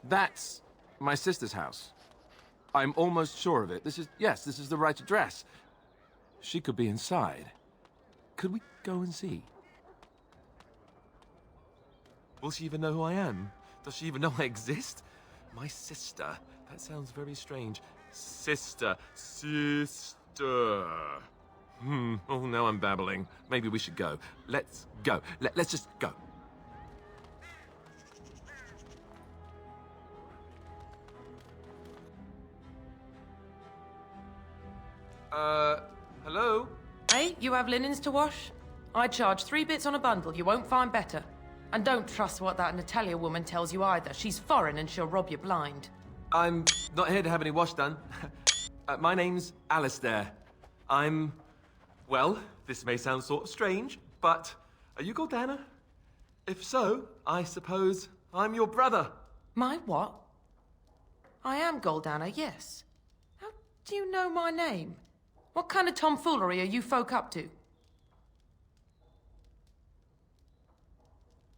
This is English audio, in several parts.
That's my sister's house. I'm almost sure of it. Yes, this is the right address. She could be inside. Could we go and see? Will she even know who I am? Does she even know I exist? My sister. That sounds very strange. Sister. Oh, now I'm babbling. Maybe we should go. Let's go. Let's just go. Hello? Hey, you have linens to wash? I charge 3 bits on a bundle. You won't find better. And don't trust what that Natalia woman tells you either. She's foreign and she'll rob you blind. I'm not here to have any wash done. My name's Alistair. Well, this may sound sort of strange, but are you Goldana? If so, I suppose I'm your brother. My what? I am Goldana, yes. How do you know my name? What kind of tomfoolery are you folk up to?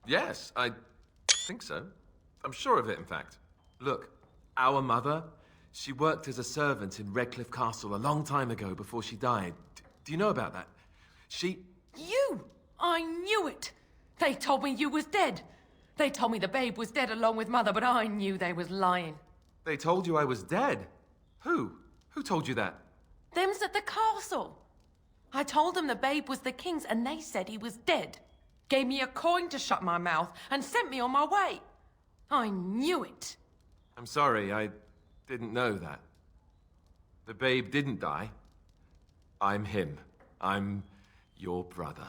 Yes, I think so. I'm sure of it, in fact. Look, our mother, she worked as a servant in Redcliffe Castle a long time ago before she died. Do you know about that? You! I knew it! They told me you was dead. They told me the babe was dead along with mother, but I knew they was lying. They told you I was dead? Who? Who told you that? Them's at the castle. I told them the babe was the king's and they said he was dead. Gave me a coin to shut my mouth and sent me on my way. I knew it. I'm sorry, I didn't know that. The babe didn't die. I'm him. I'm your brother.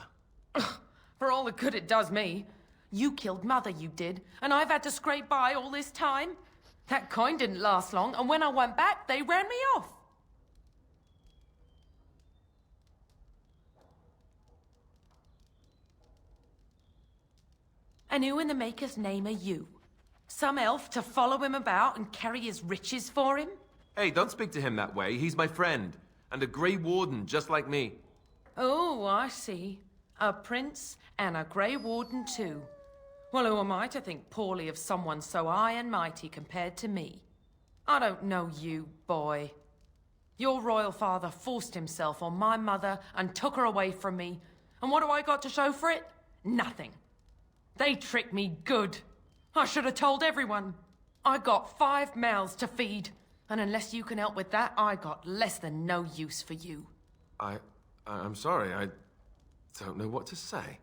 For all the good it does me. You killed mother, you did, and I've had to scrape by all this time. That coin didn't last long, and when I went back, they ran me off. And who in the maker's name are you? Some elf to follow him about and carry his riches for him? Hey, don't speak to him that way. He's my friend. And a Grey Warden, just like me. Oh, I see. A prince and a Grey Warden too. Well, who am I to think poorly of someone so high and mighty compared to me? I don't know you, boy. Your royal father forced himself on my mother and took her away from me. And what do I got to show for it? Nothing. They tricked me good. I should have told everyone. I got 5 mouths to feed. And unless you can help with that, I got less than no use for you. I'm sorry, I don't know what to say.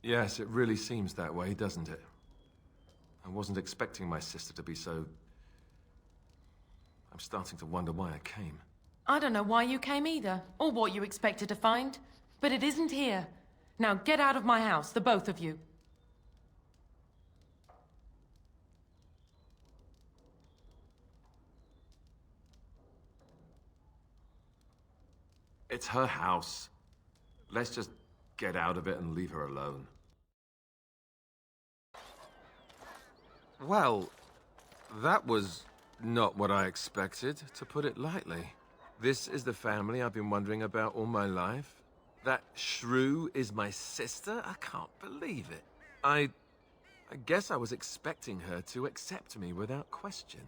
Yes, it really seems that way, doesn't it? I wasn't expecting my sister to be so... I'm starting to wonder why I came. I don't know why you came either, or what you expected to find. But it isn't here. Now get out of my house, the both of you. It's her house. Let's just get out of it and leave her alone. Well, that was not what I expected, to put it lightly. This is the family I've been wondering about all my life. That shrew is my sister? I can't believe it. I guess I was expecting her to accept me without question.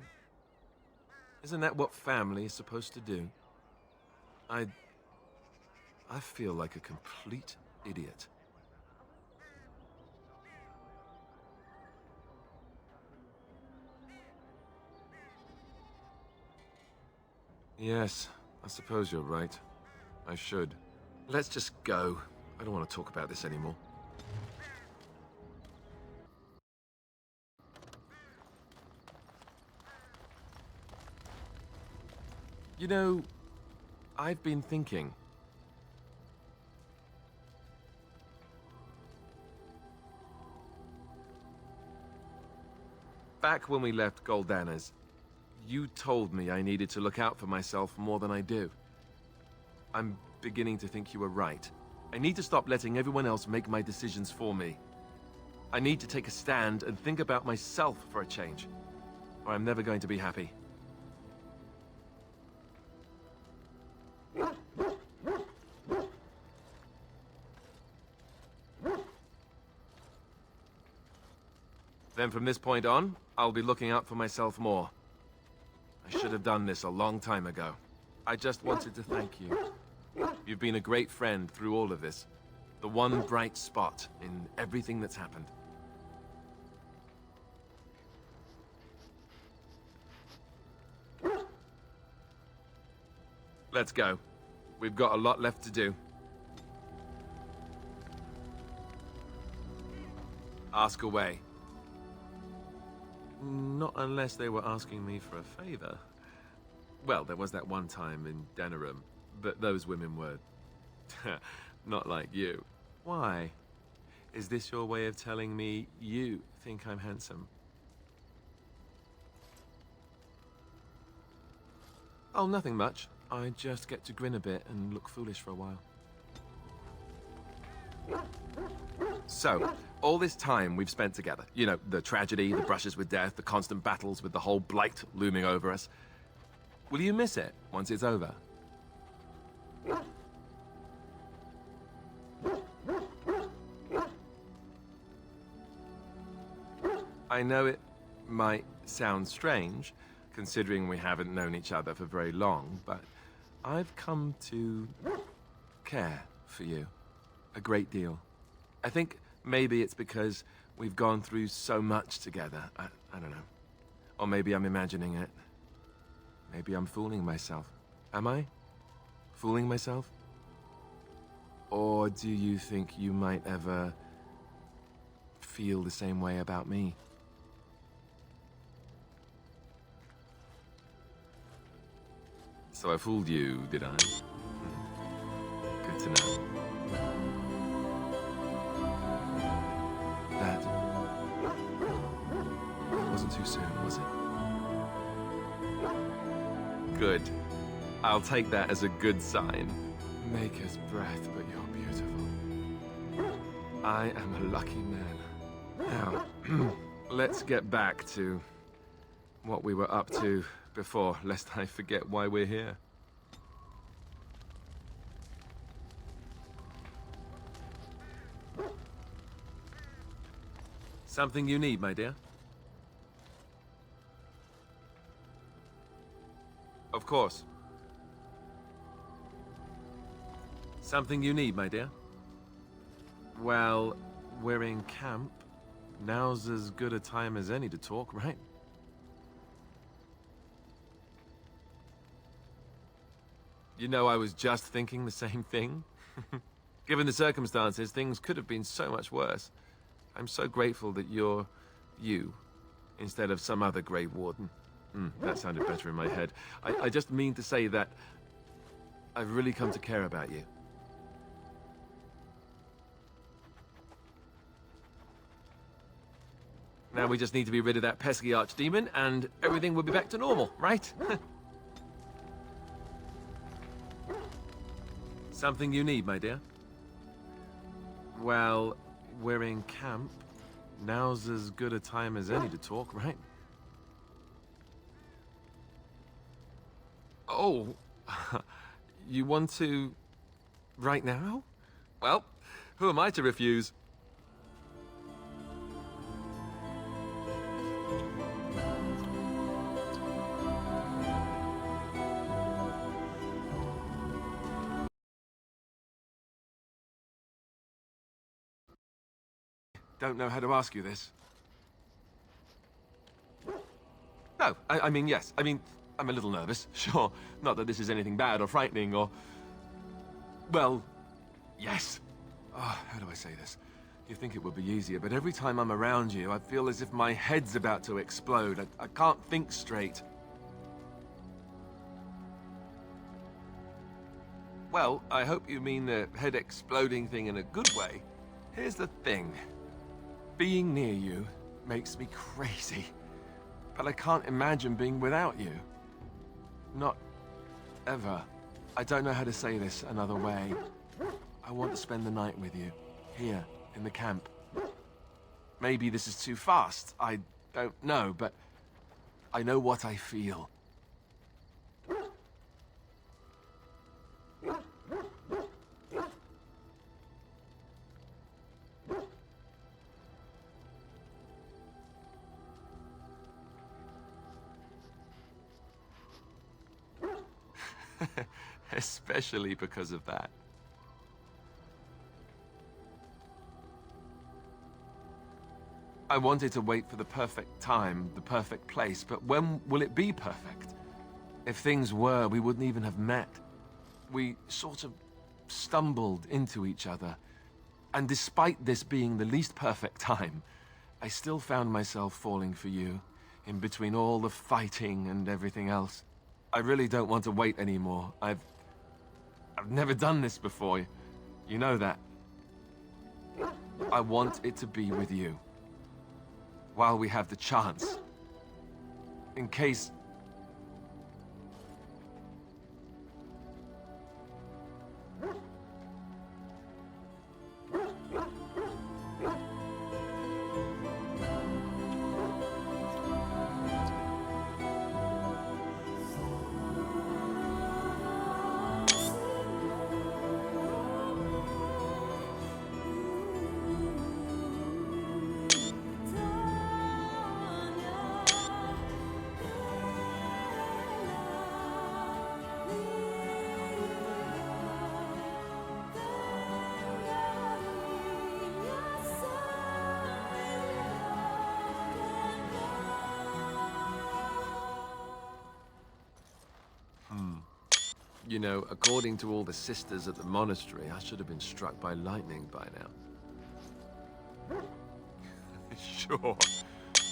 Isn't that what family is supposed to do? I feel like a complete idiot. Yes, I suppose you're right. I should. Let's just go. I don't want to talk about this anymore. You know, I've been thinking. Back when we left Goldana's, you told me I needed to look out for myself more than I do. I'm beginning to think you were right. I need to stop letting everyone else make my decisions for me. I need to take a stand and think about myself for a change, or I'm never going to be happy. Then from this point on, I'll be looking out for myself more. I should have done this a long time ago. I just wanted to thank you. You've been a great friend through all of this. The one bright spot in everything that's happened. Let's go. We've got a lot left to do. Ask away. Not unless they were asking me for a favor. Well, there was that one time in Denerim, but those women were not like you. Why? Is this your way of telling me you think I'm handsome? Oh, nothing much. I just get to grin a bit and look foolish for a while. So, all this time we've spent together, you know, the tragedy, the brushes with death, the constant battles with the whole blight looming over us. Will you miss it once it's over? I know it might sound strange, considering we haven't known each other for very long, but I've come to care for you a great deal. I think maybe it's because we've gone through so much together. I don't know. Or maybe I'm imagining it. Maybe I'm fooling myself. Am I? Fooling myself? Or do you think you might ever feel the same way about me? So I fooled you, did I? Good to know. That wasn't too soon, was it? Good. I'll take that as a good sign. Maker's breath, but you're beautiful. I am a lucky man. Now, let's get back to what we were up to before, lest I forget why we're here. Something you need, my dear? Of course. Something you need, my dear? Well, we're in camp. Now's as good a time as any to talk, right? You know, I was just thinking the same thing. Given the circumstances, things could have been so much worse. I'm so grateful that you're you, instead of some other Grey Warden. That sounded better in my head. I just mean to say that I've really come to care about you. Now we just need to be rid of that pesky archdemon, and everything will be back to normal, right? Something you need, my dear? Well, we're in camp. Now's as good a time as any to talk, right? Oh, you want to... right now? Well, who am I to refuse? Don't know how to ask you this. No, I mean, yes. I mean, I'm a little nervous, sure. Not that this is anything bad or frightening or... well, yes. Oh, how do I say this? You think it would be easier, but every time I'm around you, I feel as if my head's about to explode. I can't think straight. Well, I hope you mean the head exploding thing in a good way. Here's the thing. Being near you makes me crazy. But I can't imagine being without you. Not ever. I don't know how to say this another way. I want to spend the night with you, here, in the camp. Maybe this is too fast. I don't know, but I know what I feel. Especially because of that. I wanted to wait for the perfect time, the perfect place, but when will it be perfect? If things were, we wouldn't even have met. We sort of stumbled into each other. And despite this being the least perfect time, I still found myself falling for you, in between all the fighting and everything else. I really don't want to wait anymore. I've never done this before. You know that. I want it to be with you. While we have the chance. In case... You know, according to all the sisters at the monastery, I should have been struck by lightning by now. Sure.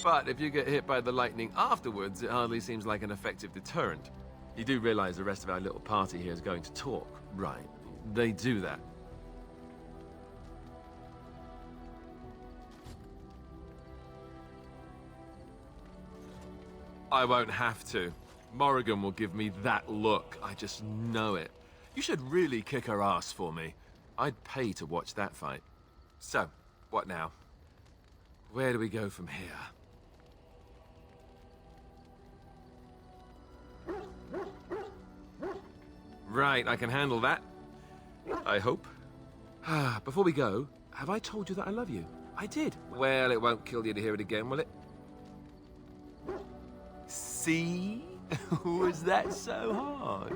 But if you get hit by the lightning afterwards, it hardly seems like an effective deterrent. You do realize the rest of our little party here is going to talk, right? They do that. I won't have to. Morrigan will give me that look. I just know it. You should really kick her ass for me. I'd pay to watch that fight. So, what now? Where do we go from here? Right, I can handle that. I hope. Before we go, have I told you that I love you? I did. Well, it won't kill you to hear it again, will it? See? Was that so hard?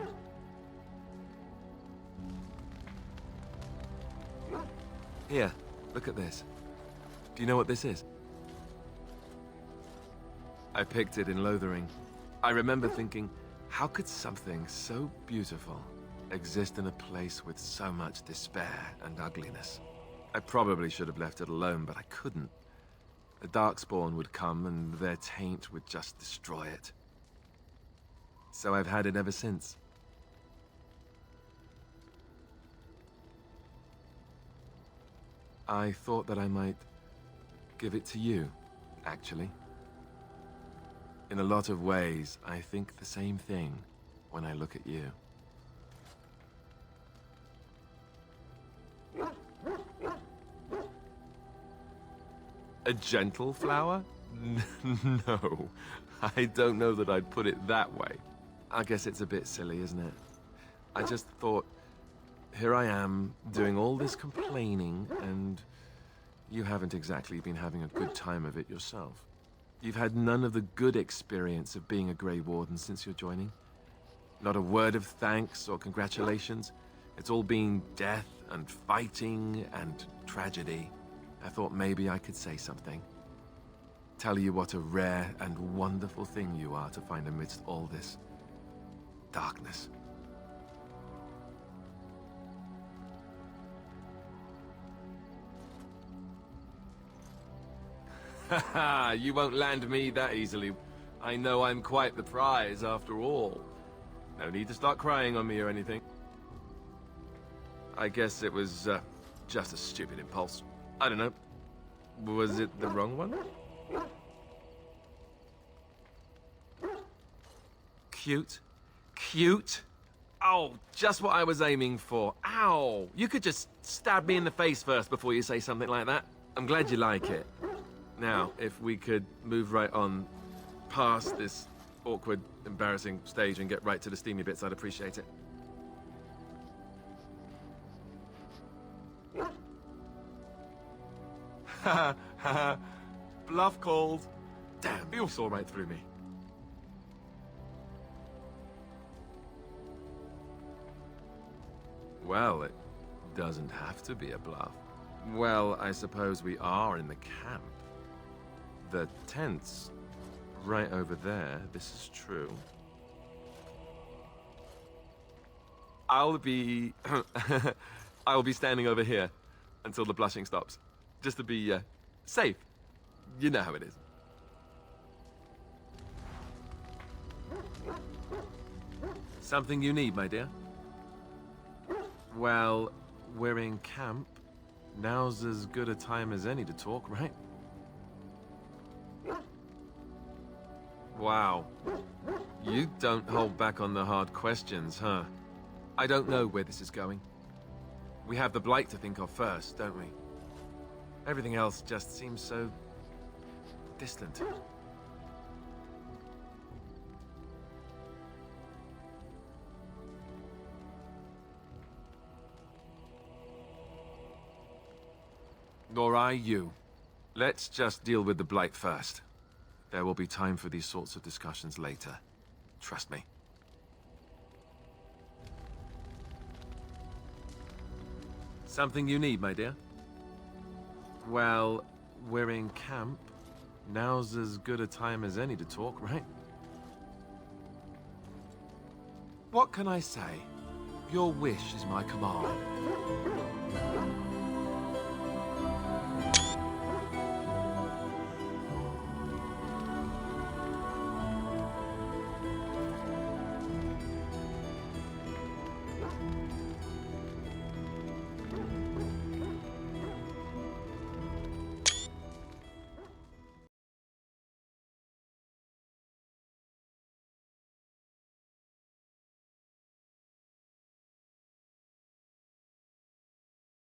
Here, look at this. Do you know what this is? I picked it in Lothering. I remember thinking, how could something so beautiful exist in a place with so much despair and ugliness? I probably should have left it alone, but I couldn't. The Darkspawn would come and their taint would just destroy it. So I've had it ever since. I thought that I might give it to you, actually. In a lot of ways, I think the same thing when I look at you. A gentle flower? No, I don't know that I'd put it that way. I guess it's a bit silly, isn't it? I just thought, here I am, doing all this complaining, and you haven't exactly been having a good time of it yourself. You've had none of the good experience of being a Grey Warden since your joining. Not a word of thanks or congratulations. It's all been death and fighting and tragedy. I thought maybe I could say something. Tell you what a rare and wonderful thing you are to find amidst all this darkness. Haha, you won't land me that easily. I know I'm quite the prize after all. No need to start crying on me or anything. I guess it was just a stupid impulse. I don't know. Was it the wrong one? Cute. Cute? Oh, just what I was aiming for. Ow! You could just stab me in the face first before you say something like that. I'm glad you like it. Now, if we could move right on past this awkward, embarrassing stage and get right to the steamy bits, I'd appreciate it. Ha ha. Bluff called. Damn, you saw right through me. Well, it doesn't have to be a bluff. Well, I suppose we are in the camp. The tent's right over there. This is true. I'll be... I'll be standing over here until the blushing stops. Just to be, safe. You know how it is. Something you need, my dear? Well, we're in camp. Now's as good a time as any to talk, right? Wow. You don't hold back on the hard questions, huh? I don't know where this is going. We have the blight to think of first, don't we? Everything else just seems so... distant. Nor I you. Let's just deal with the blight first. There will be time for these sorts of discussions later. Trust me. Something you need, my dear? Well, we're in camp. Now's as good a time as any to talk, right? What can I say? Your wish is my command.